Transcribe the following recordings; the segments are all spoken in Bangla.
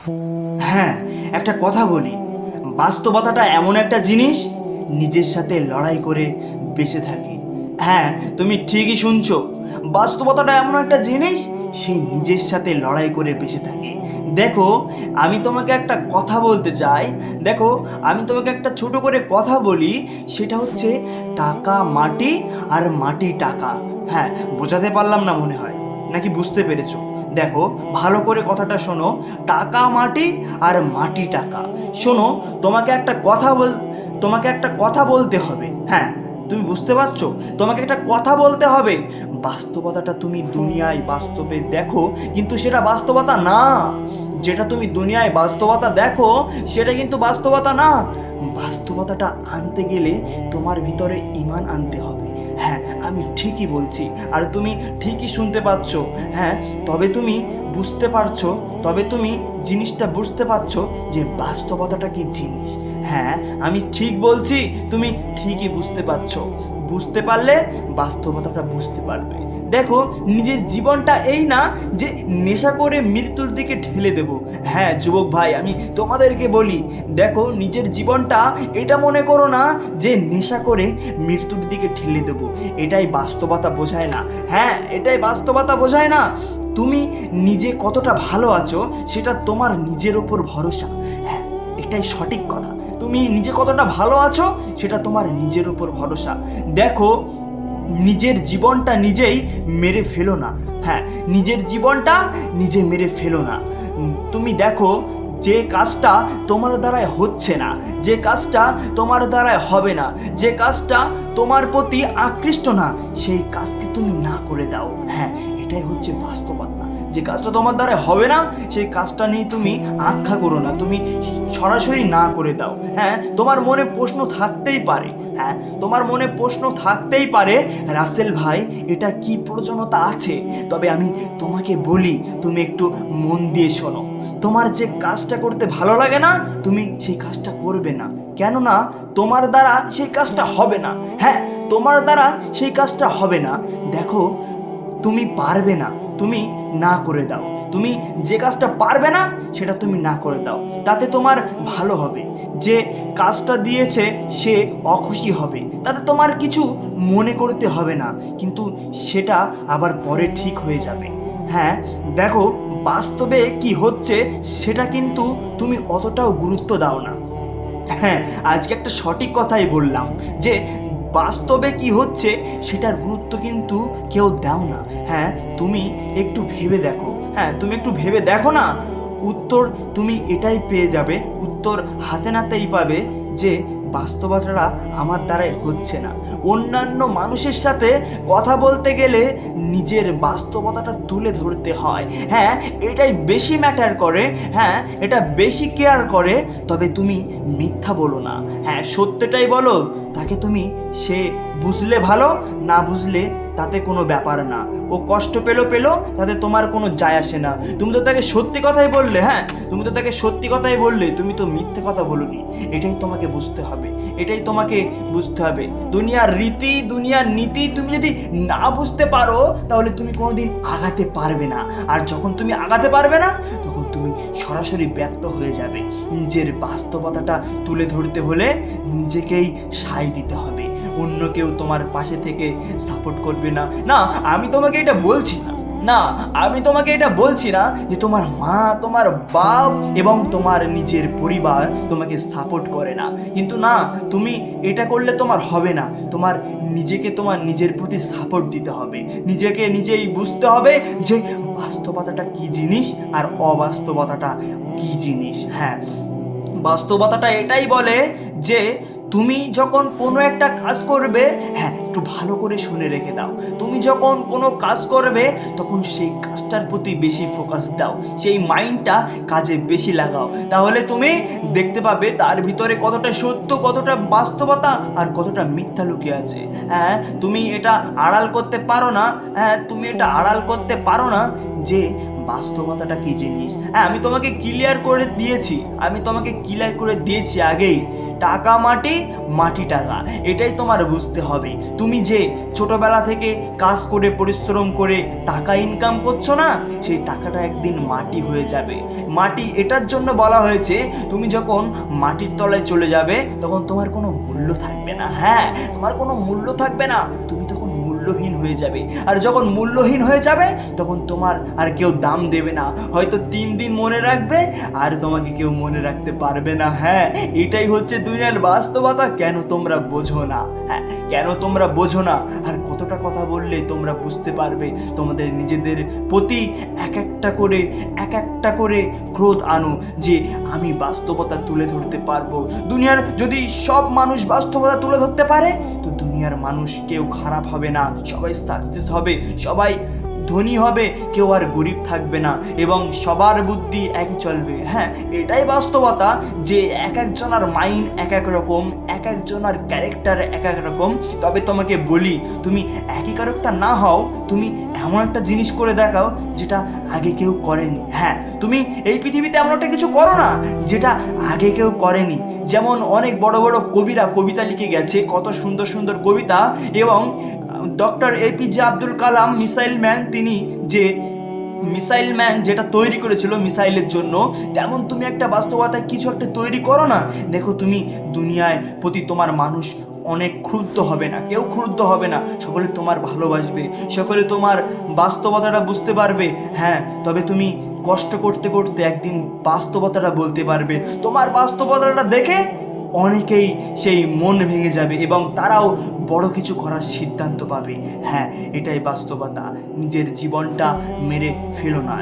হ্যাঁ, একটা কথা বলি, বাস্তবতাটা এমন একটা জিনিস, নিজের সাথে লড়াই করে বেঁচে থাকি। হ্যাঁ, তুমি ঠিকই শুনছো, বাস্তবতাটা এমন একটা জিনিস, সেই নিজের সাথে লড়াই করে বেঁচে থাকে। দেখো, আমি তোমাকে একটা কথা বলতে চাই। দেখো, আমি তোমাকে একটা ছোট করে কথা বলি, সেটা হচ্ছে টাকা মাটি আর মাটি টাকা। হ্যাঁ, বোঝাতে পারলাম না মনে হয়, নাকি বুঝতে পেরেছো? দেখো, ভালো করে কথাটা শোনো, টাকা মাটি আর মাটি টাকা। শোনো, তোমাকে একটা কথা বলতে হবে। হ্যাঁ, তুমি বুঝতে পারছো? তোমাকে একটা কথা বলতে হবে। বাস্তবতাটা তুমি দুনিয়ায় বাস্তবে দেখো, কিন্তু সেটা বাস্তবতা না। যেটা তুমি দুনিয়ায় বাস্তবতা দেখো, সেটা কিন্তু বাস্তবতা না। বাস্তবতাটা আনতে গেলে তোমার ভিতরে ঈমান আনতে হবে। হ্যাঁ, আমি ঠিকই বলছি, আর তুমি ঠিকই শুনতে পাচ্ছ। হ্যাঁ, তবে তুমি বুঝতে পারছো, তবে তুমি জিনিসটা বুঝতে পারছো যে বাস্তবতাটা কি জিনিস। হ্যাঁ, আমি ঠিক বলছি, তুমি ঠিকই বুঝতে পারছো। বুঝতে পারলে বাস্তবতাটা বুঝতে পারবে। দেখো, নিজের জীবনটা এই না যে নেশা করে মৃত্যুর দিকে ঠেলে দেব। হ্যাঁ যুবক ভাই, আমি তোমাদেরকে বলি, দেখো, নিজের জীবনটা এটা মনে করো না যে নেশা করে মৃত্যুর দিকে ঠেলে দেব। এটাই বাস্তবতা বোঝায় না। হ্যাঁ, এটাই বাস্তবতা বোঝায় না। তুমি নিজে কতটা ভালো আছো সেটা তোমার নিজের ওপর ভরসা। হ্যাঁ, এটাই সঠিক কথা। তুমি নিজে কতটা ভালো আছো সেটা তোমার নিজের উপর ভরসা। দেখো, নিজের জীবনটা নিজেই মেরে ফেলো না। হ্যাঁ, নিজের জীবনটা নিজে মেরে ফেলো না। তুমি দেখো, যে কাজটা তোমার দ্বারায় হচ্ছে না, যে কাজটা তোমার দ্বারায় হবে না, যে কাজটা তোমার প্রতি আকৃষ্ট না, সেই কাজকে তুমি না করে দাও। হ্যাঁ, এটাই হচ্ছে বাস্তবতা। যে কাজটা তোমার দ্বারা হবে না, সেই কাজটা নিয়ে তুমি আখ্যা করো না, তুমি সরাসরি না করে দাও। হ্যাঁ, তোমার মনে প্রশ্ন থাকতেই পারে। হ্যাঁ, তোমার মনে প্রশ্ন থাকতেই পারে, রাসেল ভাই, এটা কি প্রয়োজনতা আছে? তবে আমি তোমাকে বলি, তুমি একটু মন দিয়ে শোনো। তোমার যে কাজটা করতে ভালো লাগে না, তুমি সেই কাজটা করবে না। কেননা তোমার দ্বারা সেই কাজটা হবে না। হ্যাঁ, তোমার দ্বারা সেই কাজটা হবে না। দেখো, তুমি পারবে না, তুমি না করে দাও। তুমি যে কাজটা পারবে না সেটা তুমি না করে দাও, তাতে তোমার ভালো হবে। যে কাজটা দিয়েছে সে অখুশি হবে, তাতে তোমার কিছু মনে করতে হবে না, কিন্তু সেটা আবার পরে ঠিক হয়ে যাবে। হ্যাঁ, দেখো, বাস্তবে কি হচ্ছে সেটা কিন্তু তুমি অতটাও গুরুত্ব দাও না। হ্যাঁ, আজকে একটা সঠিক কথাই বললাম যে বাস্তবে কি হচ্ছে সেটার গুরুত্ব কিন্তু কেউ দাও না। হ্যাঁ, তুমি একটু ভেবে দেখো। হ্যাঁ, তুমি একটু ভেবে দেখো না, উত্তর তুমি এটাই পেয়ে যাবে, উত্তর হাতে নাতেই পাবে যে বাস্তবতাটা আমার দ্বারাই হচ্ছে না। অন্যান্য মানুষের সাথে কথা বলতে গেলে নিজের বাস্তবতাটা তুলে ধরতে হয়। হ্যাঁ, এটাই বেশি ম্যাটার করে। হ্যাঁ, এটা বেশি কেয়ার করে। তবে তুমি মিথ্যা বলো না। হ্যাঁ, সত্যটাই বলো। তাকে তুমি, সে বুঝলে ভালো, না বুঝলে তাতে কোনো ব্যাপার না। ও কষ্ট পেলো পেলো, তাতে তোমার কোনো যায় আসে না। তুমি তো তাকে সত্যি কথাই বললে। হ্যাঁ, তুমি তো তাকে সত্যি কথাই বললে, তুমি তো মিথ্যে কথা বলোনি। এটাই তোমাকে বুঝতে হবে, এটাই তোমাকে বুঝতে হবে। দুনিয়ার রীতি, দুনিয়ার নীতি তুমি যদি না বুঝতে পারো, তাহলে তুমি কোনোদিন আগাতে পারবে না। আর যখন তুমি আগাতে পারবে না, তখন তুমি সরাসরি ব্যর্থ হয়ে যাবে। নিজের বাস্তবতাটা তুলে ধরতে হলে নিজেকেই সায় দিতে হবে। অন্য কেউ তোমার পাশে থেকে সাপোর্ট করবে না। না, আমি তোমাকে এটা বলছি না, না, আমি তোমাকে এটা বলছি না যে তোমার মা, তোমার বাপ এবং তোমার নিজের পরিবার তোমাকে সাপোর্ট করে না। কিন্তু না, তুমি এটা করলে তোমার হবে না। তোমার নিজেকে, তোমার নিজের প্রতি সাপোর্ট দিতে হবে। নিজেকে নিজেই বুঝতে হবে যে বাস্তবতাটা কি জিনিস আর অবাস্তবতাটা কি জিনিস। হ্যাঁ, বাস্তবতাটা এটাই বলে যে তুমি যখন কোনো একটা কাজ করবে, হ্যাঁ, একটু ভালো করে শুনে রেখে দাও, তুমি যখন কোনো কাজ করবে তখন সেই কাজটার প্রতি বেশি ফোকাস দাও, সেই মাইন্ডটা কাজে বেশি লাগাও। তাহলে তুমি দেখতে পাবে তার ভিতরে কতটা সত্য, কতটা বাস্তবতা আর কতটা মিথ্যা লুকিয়ে আছে। হ্যাঁ, তুমি এটা আড়াল করতে পারো না। হ্যাঁ, তুমি এটা আড়াল করতে পারো না যে বাস্তবতাটা কি জিনিস। হ্যাঁ, আমি তোমাকে ক্লিয়ার করে দিয়েছি আগেই। টাকা মাটি, মাটি টাকা, এটাই তোমার বুঝতে হবে। তুমি যে ছোটবেলা থেকে কাজ করে পরিশ্রম করে টাকা ইনকাম করছো না, সেই টাকাটা একদিন মাটি হয়ে যাবে। মাটি এটার জন্য বলা হয়েছে, তুমি যখন মাটির তলায় চলে যাবে তখন তোমার কোনো মূল্য থাকবে না। হ্যাঁ, তোমার কোনো মূল্য থাকবে না, তুমি তখন মূল্যহীন হয়ে যাবে। আর যখন মূল্যহীন হয়ে যাবে তখন তোমার আর কেউ দাম দেবে না। হয়তো 3 দিন মনে রাখবে আর তোমাকে কেউ মনে রাখতে পারবে না। হ্যাঁ, এটাই হচ্ছে দুনিয়ার বাস্তবতা। কেন তোমরা বোঝো না? হ্যাঁ, কেন তোমরা বোঝো না? আর কতটা কথা বললে তোমরা বুঝতে পারবে? তোমাদের নিজেদের প্রতি এক একটা করে ক্রোধ আনো যে আমি বাস্তবতা তুলে ধরতে পারবো। দুনিয়ার যদি সব মানুষ বাস্তবতা তুলে ধরতে পারে তো দুনিয়ার মানুষ কেউ খারাপ হবে না, সবাই সাকসেস হবে, সবাই ধনী হবে, কেউ আর গরিব থাকবে না, এবং সবার বুদ্ধি একই চলবে। হ্যাঁ, এটাই বাস্তবতা যে এক একজনের মাইন্ড এক এক রকম, এক একজনের ক্যারেক্টার এক এক রকম। তবে তোমাকে বলি, তুমি একই ক্যারেক্টার না হও, তুমি এমন একটা জিনিস করে দেখাও যেটা আগে কেউ করেনি। হ্যাঁ, তুমি এই পৃথিবীতে এমন একটা কিছু করো না যেটা আগে কেউ করেনি। যেমন অনেক বড় বড় কবিরা কবিতা লিখে গেছে, কত সুন্দর সুন্দর কবিতা, এবং doctor APJ Abdul Kalam missile man, তিনি যে মিসাইল ম্যান যেটা তৈরি করেছিল মিসাইলের জন্য, তেমন তুমি একটা বাস্তবতায় কিছু একটা তৈরি করো না। দেখো, তুমি দুনিয়ার প্রতি তোমার মানুষ অনেক ক্রুদ্ধ হবে না, কেউ ক্রুদ্ধ হবে না, সকলে তোমার ভালোবাসবে, সকলে তোমার বাস্তবতাটা বুঝতে পারবে। হ্যাঁ, তবে তুমি কষ্ট করতে করতে একদিন বাস্তবতাটা বলতে পারবে। তোমার বাস্তবতাটা দেখে অনেকেই সেই মন ভেঙে যাবে এবং তারাও বড় কিছু করার সিদ্ধান্ত পাবে। হ্যাঁ, এটাই বাস্তবতা। নিজের জীবনটা মেরে ফেলো না,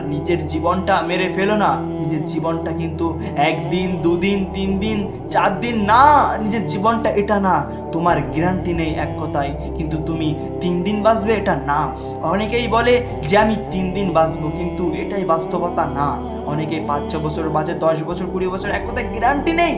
নিজের জীবনটা কিন্তু 1 দিন 2 দিন 3 দিন 4 দিন না, নিজের জীবনটা এটা না। তোমার গ্যারান্টি নেই এক কথায়, কিন্তু তুমি 3 দিন বাঁচবে এটা না। অনেকেই বলে যে আমি 3 দিন বাঁচবো, কিন্তু এটাই বাস্তবতা না। অনেকেই 5-6 বছর বাঁচে, 10 বছর 20 বছর, এক কথায় গ্যারান্টি নেই।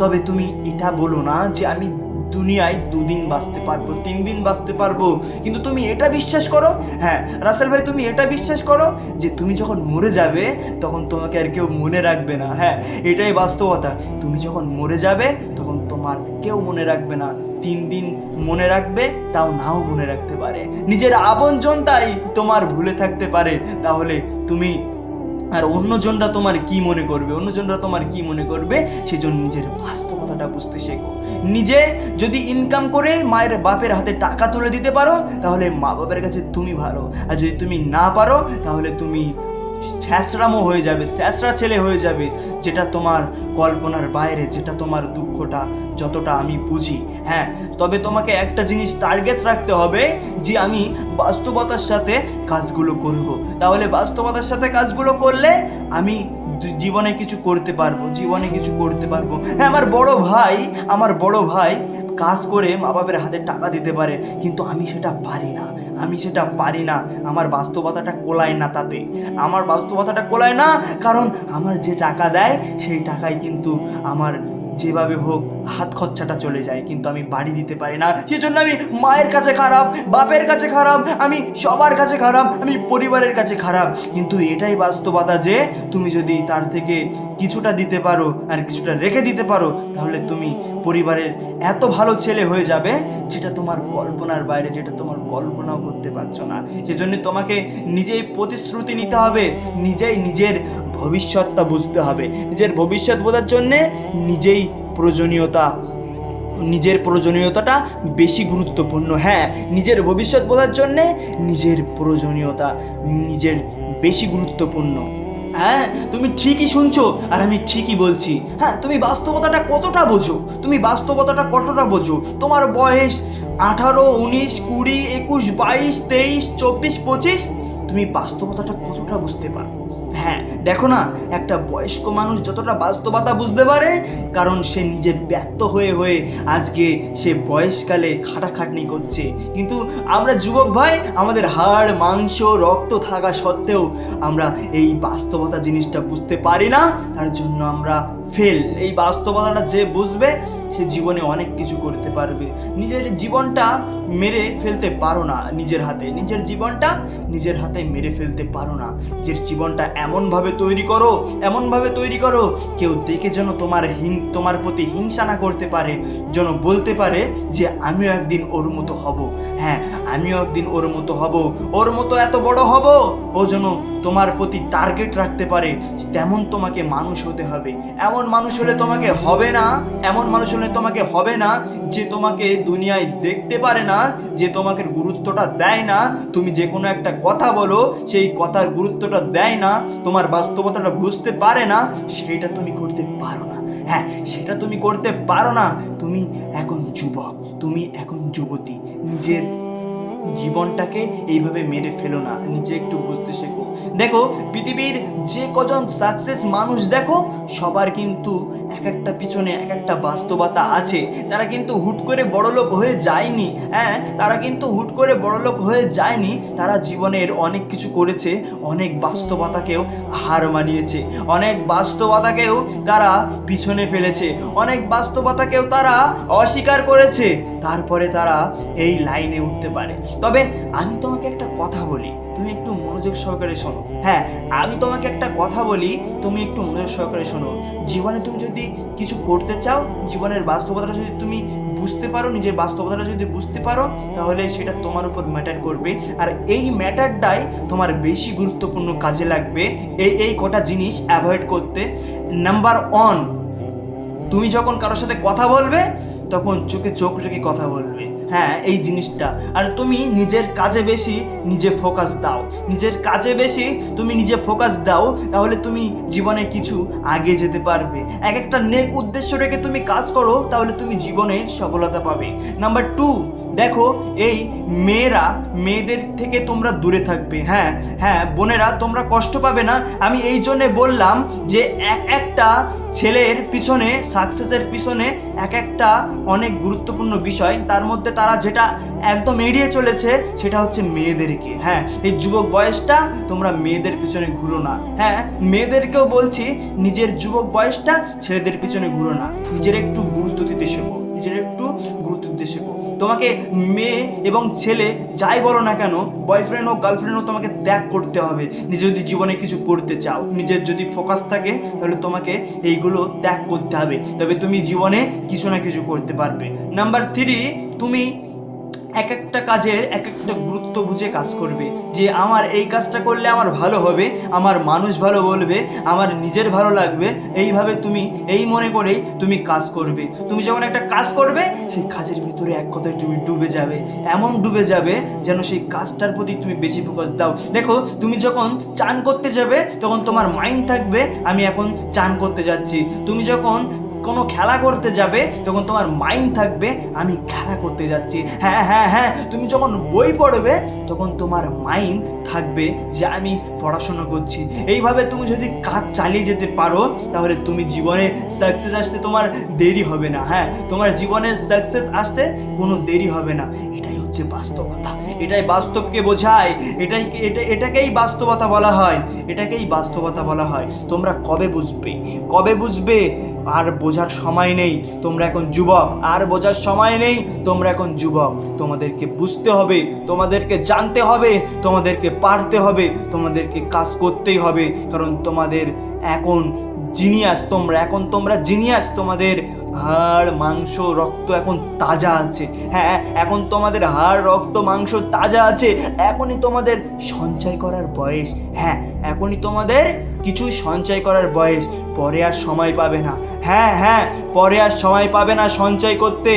তবে তুমি এটা বলো না যে আমি দুনিয়ায় 2 দিন বাঁচতে পারবো, 3 দিন বাঁচতে পারবো, কিন্তু তুমি এটা বিশ্বাস করো, হ্যাঁ রাসেল ভাই, তুমি এটা বিশ্বাস করো যে তুমি যখন মরে যাবে তখন তোমাকে আর কেউ মনে রাখবে না। হ্যাঁ, এটাই বাস্তবতা। তুমি যখন মরে যাবে তখন তোমার কেউ মনে রাখবে না। 3 দিন মনে রাখবে, তাও নাও মনে রাখতে পারে। নিজের আপনজনটাই তোমার ভুলে থাকতে পারে। তাহলে তুমি আর অন্যজনরা তোমার কি মনে করবে, সেজন্য নিজের বাস্তবতাটা বুঝতে শেখো। নিজে যদি ইনকাম করে মায়ের বাপের হাতে টাকা তুলে দিতে পারো তাহলে মা বাপের কাছে তুমি ভালো, আর যদি তুমি না পারো তাহলে তুমি ছ্যাঁচড়ামো হয়ে যাবে, ছ্যাঁচড়া ছেলে হয়ে যাবে, যেটা তোমার কল্পনার বাইরে, যেটা তোমার দুঃখটা যতটা আমি বুঝি। হ্যাঁ, তবে তোমাকে একটা জিনিস টার্গেট রাখতে হবে যে আমি বাস্তবতার সাথে কাজগুলো করব। তাহলে বাস্তবতার সাথে কাজগুলো করলে আমি জীবনে কিছু করতে পারবো। হ্যাঁ, আমার বড় ভাই কাজ করে মা বাপের হাতে টাকা দিতে পারে, কিন্তু আমি সেটা পারি না। আমার বাস্তবতাটা কোলায় না, কারণ আমার যে টাকা দেয় সেই টাকায় কিন্তু আমার যেভাবে হোক হাত খরচাটা চলে যায়, কিন্তু আমি বাড়ি দিতে পারি না। সেজন্য আমি মায়ের কাছে খারাপ, বাপের কাছে খারাপ, আমি সবার কাছে খারাপ, আমি পরিবারের কাছে খারাপ। কিন্তু এটাই বাস্তবতা যে তুমি যদি তার থেকে কিছুটা দিতে পারো আর কিছুটা রেখে দিতে পারো, তাহলে তুমি পরিবারের এত ভালো ছেলে হয়ে যাবে যেটা তোমার কল্পনার বাইরে, যেটা তোমার কল্পনাও করতে পারছো না। সেজন্য তোমাকে নিজেই প্রতিশ্রুতি নিতে হবে, নিজের ভবিষ্যৎটা বুঝতে হবে। নিজের ভবিষ্যৎ বোঝার জন্যে নিজের প্রয়োজনীয়তাটা বেশি গুরুত্বপূর্ণ। হ্যাঁ, নিজের ভবিষ্যৎ বোঝার জন্যে নিজের প্রয়োজনীয়তা বেশি গুরুত্বপূর্ণ। হ্যাঁ, তুমি ঠিকই শুনছো আর আমি ঠিকই বলছি। হ্যাঁ, তুমি বাস্তবতাটা কতটা বোঝো? তোমার বয়স 18, 19, 20, 21, 22, 23, 24, 25, তুমি বাস্তবতাটা কতটা বুঝতে পারো? হ্যাঁ, দেখো না, একটা বয়স্ক মানুষ যতটা বাস্তবতা বুঝতে পারে, কারণ সে নিজে ব্যর্থ হয়ে আজকে সে বয়সকালে খাটাখাটনি করছে। কিন্তু আমরা যুবক ভাই, আমাদের হাড় মাংস রক্ত থাকা সত্ত্বেও আমরা এই বাস্তবতা জিনিসটা বুঝতে পারি না, তার জন্য আমরা ফেল। এই বাস্তবতাটা যে বুঝবে সে জীবনে অনেক কিছু করতে পারবে। নিজের জীবনটা মেরে ফেলতে পারো না নিজের হাতে, নিজের জীবনটা নিজের হাতে মেরে ফেলতে পারো না। নিজের জীবনটা এমনভাবে তৈরি করো, এমনভাবে তৈরি করো কেউ দেখে যেন তোমার প্রতি হিংসা না করতে পারে, যেন বলতে পারে যে আমিও একদিন ওর মতো হব। হ্যাঁ, আমিও একদিন ওর মতো হব, ওর মতো এত বড় হব। ও যেন তোমার প্রতি টার্গেট রাখতে পারে। তেমন তোমাকে মানুষ হতে হবে। এমন মানুষ হলে তোমাকে হবে না, এমন মানুষ হলে তোমাকে হবে না যে তোমাকে দুনিয়ায় দেখতে পারে না, যে তোমাকে গুরুত্বটা দেয় না। তুমি যে কোনো একটা কথা বলো, সেই কথার গুরুত্বটা দেয় না, তোমার বাস্তবতাটা বুঝতে পারে না, সেটা তুমি করতে পারো না। হ্যাঁ, সেটা তুমি করতে পারো না। তুমি এখন যুবক, তুমি এখন যুবতী। নিজের জীবনটাকে এইভাবে মেরে ফেলো না, নিজে একটু বুঝতে শেখো। দেখো, পৃথিবীর যে কজন সাকসেস মানুষ দেখো, সবার কিন্তু এক একটা পিছনে এক একটা বাস্তবতা আছে। তারা কিন্তু হুট করে বড়লোক হয়ে যায়নি। হ্যাঁ, তারা কিন্তু হুট করে বড়লোক হয়ে যায়নি। তারা জীবনের অনেক কিছু করেছে, অনেক বাস্তবতাকেও হার মানিয়েছে, অনেক বাস্তবতাকেও তারা পিছনে ফেলেছে, অনেক বাস্তবতাকেও তারা অস্বীকার করেছে, তারপরে তারা এই লাইনে উঠতে পারে। তবে আমি তোমাকে একটা কথা বলি, তুমি একটু মনোযোগ সহকারে শোনো। হ্যাঁ, আমি তোমাকে একটা কথা বলি, তুমি একটু মনোযোগ সহকারে শোনো। জীবনে তুমি যদি কিছু করতে চাও, জীবনের বাস্তবতাটা যদি তুমি বুঝতে পারো, নিজের বাস্তবতাটা যদি বুঝতে পারো, তাহলে সেটা তোমার উপর ম্যাটার করবে। আর এই ম্যাটারটাই তোমার বেশি গুরুত্বপূর্ণ কাজে লাগবে। এই কটা জিনিস অ্যাভয়েড করতে। নাম্বার 1, তুমি যখন কারোর সাথে কথা বলবে তখন চোখে চোখ রেখে কথা বলবে। হ্যাঁ, এই জিনিসটা। আর তুমি নিজের কাজে বেশি নিজে ফোকাস দাও, নিজের কাজে বেশি তুমি নিজে ফোকাস দাও, তাহলে তুমি জীবনে কিছু আগে যেতে পারবে। এক একটা নেক উদ্দেশ্য রেখে তুমি কাজ করো, তাহলে তুমি জীবনে সফলতা পাবে। নাম্বার 2, দেখো, এই মেয়েদের থেকে তোমরা দূরে থাকবে। হ্যাঁ হ্যাঁ বোনেরা, তোমরা কষ্ট পাবে না। আমি এই জন্যে বললাম যে একটা ছেলের পিছনে, সাকসেসের পিছনে এক একটা অনেক গুরুত্বপূর্ণ বিষয়, তার মধ্যে তারা যেটা একদম এড়িয়ে চলেছে সেটা হচ্ছে মেয়েদেরকে। হ্যাঁ, এই যুবক বয়সটা তোমরা মেয়েদের পিছনে ঘুরো না। হ্যাঁ, মেয়েদেরকেও বলছি, নিজের যুবক বয়সটা ছেলেদের পিছনে ঘুরো না, নিজের একটু গুরুত্ব দিতে শেখো, নিজের একটু গুরুত্ব দিতে শেখো। তোমাকে মেয়ে এবং ছেলে যাই বলো না কেন, বয়ফ্রেন্ড হোক গার্লফ্রেন্ড হোক, তোমাকে ত্যাগ করতে হবে। নিজে যদি জীবনে কিছু করতে চাও, নিজের যদি ফোকাস থাকে, তাহলে তোমাকে এইগুলো ত্যাগ করতে হবে, তবে তুমি জীবনে কিছু না কিছু করতে পারবে। নাম্বার 3, তুমি এক একটা কাজের এক একটা গুরুত্ব বুঝে কাজ করবে, যে আমার এই কাজটা করলে আমার ভালো হবে, আমার মানুষ ভালো বলবে, আমার নিজের ভালো লাগবে। এইভাবে তুমি এই মনে করেই তুমি কাজ করবে। তুমি যখন একটা কাজ করবে, সেই কাজের ভিতরে এক কথায় তুমি ডুবে যাবে, এমন ডুবে যাবে যেন সেই কাজটার প্রতি তুমি বেশি ফোকাস দাও। দেখো, তুমি যখন চান করতে যাবে, তখন তোমার মাইন্ড থাকবে আমি এখন চান করতে যাচ্ছি। তুমি যখন কোনো খেলা করতে যাবে, তখন তোমার মাইন্ড থাকবে আমি খেলা করতে যাচ্ছি। হ্যাঁ হ্যাঁ হ্যাঁ, তুমি যখন বই পড়বে, তখন তোমার মাইন্ড থাকবে যে আমি পড়াশোনা করছি। এইভাবে তুমি যদি কাজ চালিয়ে যেতে পারো, তাহলে তুমি জীবনে সাকসেস আসতে তোমার দেরি হবে না। হ্যাঁ, তোমার জীবনের সাকসেস আসতে কোনো দেরি হবে না। এটাই হচ্ছে বাস্তবতা, এটাই বাস্তবকে বোঝায়, এটাকেই বাস্তবতা বলা হয়, এটাকেই বাস্তবতা বলা হয়। তোমরা কবে বুঝবে? আর বোঝার সময় নেই, তোমরা এখন যুবক, আর বোঝার সময় নেই, তোমরা এখন যুবক। তোমাদেরকে বুঝতে হবে, তোমাদেরকে জানতে হবে, তোমাদেরকে পারতে হবে, তোমাদেরকে কাজ করতেই হবে। কারণ তোমাদের এখন জিনিয়াস, তোমরা জিনিয়াস। তোমাদের হাড় মাংস রক্ত এখন তাজা আছে। হ্যাঁ, এখন তোমাদের হাড় রক্ত মাংস তাজা আছে। এখনই তোমাদের সঞ্চয় করার বয়স। হ্যাঁ, এখনই তোমাদের কিছু সঞ্চয় করার বয়স, পরে আর সময় পাবে না। হ্যাঁ হ্যাঁ, পরে আর সময় পাবে না সঞ্চয় করতে।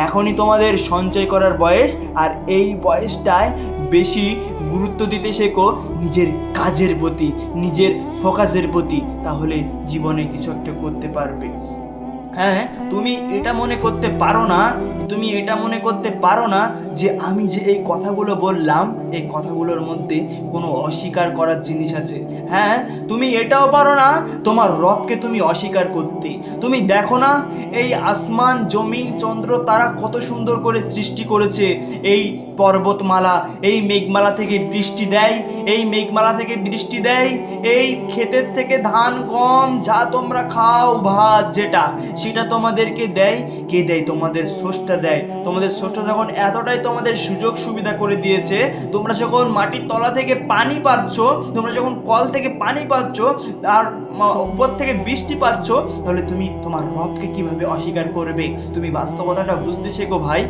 এখনই তোমাদের সঞ্চয় করার বয়স, আর এই বয়সটায় বেশি গুরুত্ব দিতে শেখো নিজের কাজের প্রতি, নিজের ফোকাসের প্রতি, তাহলে জীবনে কিছু একটা করতে পারবে। হ্যাঁ, তুমি এটা মনে করতে পারো না যে আমি যে এই কথাগুলো বললাম এই কথাগুলোর মধ্যে কোনো অস্বীকার করার জিনিস আছে? হ্যাঁ, তুমি এটাও পারো না তোমার রবকে তুমি অস্বীকার করতে। তুমি দেখো না এই আসমান, জমিন, চন্দ্র, তারা কত সুন্দর করে সৃষ্টি করেছে। এই পর্বতমালা, এই মেঘমালা থেকে বৃষ্টি দেয়, এই মেঘমালা থেকে বৃষ্টি দেয়, এই ক্ষেতের থেকে ধান, গম, যা তোমরা খাও, ভাত যেটা, সেটা তোমাদেরকে দেয়। কে দেয়? তোমাদের স্রষ্টা দেয়। তোমাদের স্রষ্টা যখন এতটাই তোমাদের সুযোগ সুবিধা করে দিয়েছে, তোমরা যখন মাটির তলা থেকে পানি পাচ্ছ, তোমরা যখন কল থেকে পানি পাচ্ছ, আর উপর থেকে বৃষ্টি পাচ্ছ, তাহলে তুমি তোমার রবকে কিভাবে অস্বীকার করবে? তুমি বাস্তবতাটা বুঝতে শেখো ভাই,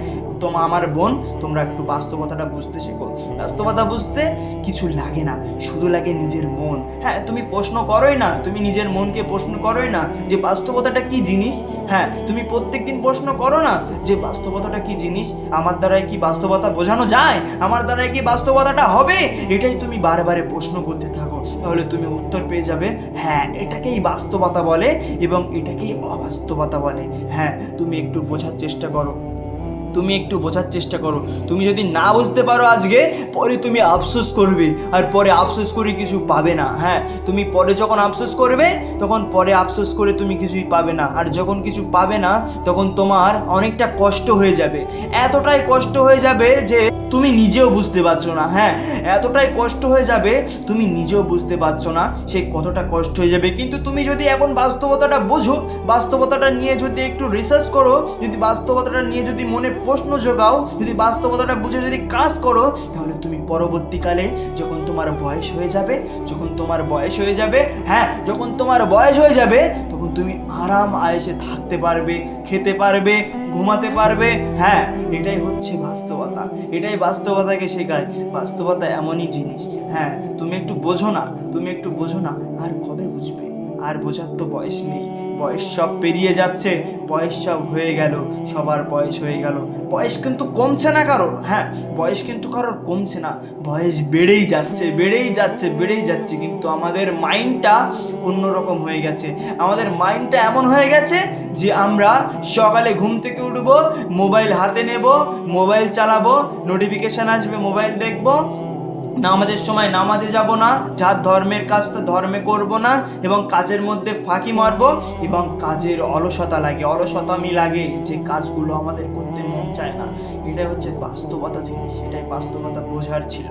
আমার বোন, তোমরা একটু বাস্তবতাটা বুঝতে শেখো। বাস্তবতা বুঝতে কিছু লাগে না, শুধু লাগে নিজের মন। হ্যাঁ, তুমি প্রশ্ন করোই না, তুমি নিজের মনকে প্রশ্ন করোই না যে বাস্তবতাটা কি জিনিস। হ্যাঁ, তুমি প্রত্যেকদিন প্রশ্ন করো না যে বাস্তবতাটা কি জিনিস, আমার দ্বারাই কি বাস্তবতা বোঝানো যায়, আমার দ্বারাই কি বাস্তবতাটা হবে? এটাই তুমি বারবারে প্রশ্ন করতে থাকো, তাহলে তুমি উত্তর পেয়ে যাবে। হ্যাঁ, এটাকেই বাস্তবতা বলে এবং এটাকেই অবাস্তবতা বলে। হ্যাঁ, তুমি একটু বোঝার চেষ্টা করো, তুমি একটু বোঝার চেষ্টা করো। তুমি যদি না বুঝতে পারো আজকে, পরে তুমি আফসোস করবে, আর পরে আফসোস করে কিছু পাবে না। হ্যাঁ, তুমি পরে যখন আফসোস করবে, তখন পরে আফসোস করে তুমি কিছুই পাবে না। আর যখন কিছু পাবে না, তখন তোমার অনেকটা কষ্ট হয়ে যাবে, এতটাই কষ্ট হয়ে যাবে যে তুমি নিজেও বুঝতে পারছো না। হ্যাঁ, এতটাই কষ্ট হয়ে যাবে, তুমি নিজেও বুঝতে পারছো না সে কতটা কষ্ট হয়ে যাবে। কিন্তু তুমি যদি এখন বাস্তবতাটা বোঝো, বাস্তবতাটা নিয়ে যদি একটু রিসার্চ করো, যদি বাস্তবতাটা নিয়ে যদি মনে প্রশ্ন জোগাও, যদি বাস্তবতাটা বুঝে যদি কাজ করো, তাহলে তুমি পরবর্তীকালে যখন তোমার বয়স হয়ে যাবে, হ্যাঁ, যখন তোমার বয়স হয়ে যাবে, তখন তুমি আরাম আয়েশে থাকতে পারবে, খেতে পারবে, ঘুমাতে পারবে। হ্যাঁ, এটাই হচ্ছে বাস্তবতা, এটাই বাস্তবতাকে শেখায়। বাস্তবতা এমনই জিনিস। হ্যাঁ, তুমি একটু বোঝো না, তুমি একটু বোঝো না, আর কবে বুঝবে? আর বোঝার তো বয়স নেই, বয়স সব পেরিয়ে যাচ্ছে, বয়স সব হয়ে গেল, সবার বয়স হয়ে গেল। বয়স কিন্তু কমছে না কারোর। হ্যাঁ, বয়স কিন্তু কারোর কমছে না, বয়স বেড়েই যাচ্ছে, বেড়েই যাচ্ছে, বেড়েই যাচ্ছে। কিন্তু আমাদের মাইন্ডটা অন্যরকম হয়ে গেছে, আমাদের মাইন্ডটা এমন হয়ে গেছে যে আমরা সকালে ঘুম থেকে উঠবো, মোবাইল হাতে নেব, মোবাইল চালাবো, নোটিফিকেশান আসবে, মোবাইল দেখবো, নামাজের সময় নামাজে যাব না, যার ধর্মের কাজ তো ধর্মে করব না, এবং কাজের মধ্যে ফাঁকি মারব, এবং কাজের অলসতামি লাগে, যে কাজগুলো আমাদের করতে মন চায় না। এটাই হচ্ছে বাস্তবতা জিনিস, এটাই বাস্তবতা বোঝার ছিল।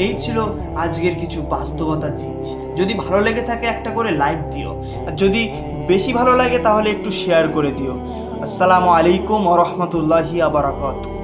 এই ছিল আজকের কিছু বাস্তবতা জিনিস। যদি ভালো লেগে থাকে একটা করে লাইক দিও, আর যদি বেশি ভালো লাগে তাহলে একটু শেয়ার করে দিও। আসসালামু আলাইকুম ওয়া রাহমাতুল্লাহি ওয়া বারাকাতুহু।